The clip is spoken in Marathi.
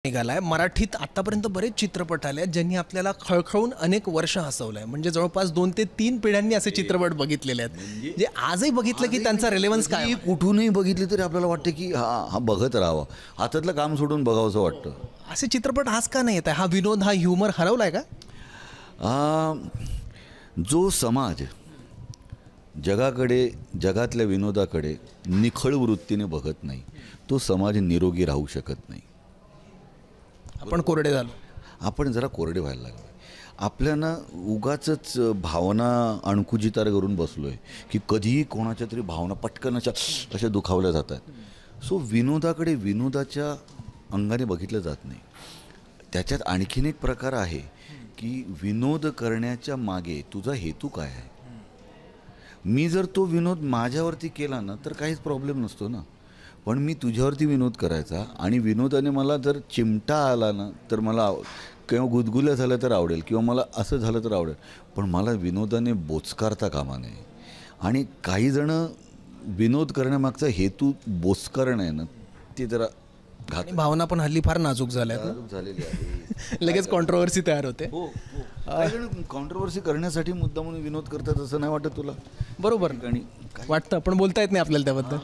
निघालाय. मराठीत आतापर्यंत बरेच चित्रपट आले आहेत ज्यांनी आपल्याला खळखळून अनेक वर्ष हसवलंय. म्हणजे जवळपास 2 ते 3 पिढ्यांनी असे चित्रपट बघितलेले आहेत. जे आजही बघितलं की त्यांचा रेलेव्हन्स काय आहे? कुठूनही बघितली तरी आपल्याला वाटतं की हा बघत राहावं, हातातलं काम सोडून बघावंसं वाटतं. असे चित्रपट आज का नाही येत आहे? हा विनोद, हा ह्युमर हरवलाय का? जो समाज जगातल्या विनोदाकडे निखळ वृत्तीने बघत नाही, तो समाज निरोगी राहू शकत नाही. आपण कोरडे झालो. आपण जरा कोरडे व्हायला लागलो. आपल्याला उगाचच भावना अणकुजितार करून बसलो आहे की कधीही कोणाच्या तरी भावना पटकन अशा दुखावल्या जातात. सो विनोदाकडे विनोदाच्या अंगाने बघितलं जात नाही. त्याच्यात आणखीन एक प्रकार आहे की विनोद करण्याच्या मागे तुझा हेतू काय आहे. मी जर तो विनोद माझ्यावरती केला ना तर काहीच प्रॉब्लेम नसतो ना. पण मी तुझ्यावरती विनोद करायचा आणि विनोदाने मला जर चिमटा आला ना तर मला किंवा गुदगुल्या झालं तर आवडेल किंवा मला असं झालं तर आवडेल, पण मला विनोदाने बोचकारता कामा नये. आणि काही जणं विनोद करण्यामागचा हेतू बोचकरणं आहे ना, ते जरा आणि भावना पण हल्ली फार नाजूक झाल्यात. झालेली आहे. लगेच कॉन्ट्रोवर्सी तयार होते. हो, कॉन्ट्रोवर्सी करण्यासाठी मुद्दा म्हणून विनोद करतात असं नाही वाटत तुला? बरोबर आणि वाटतं, पण बोलता येत नाही आपल्याला त्याबद्दल.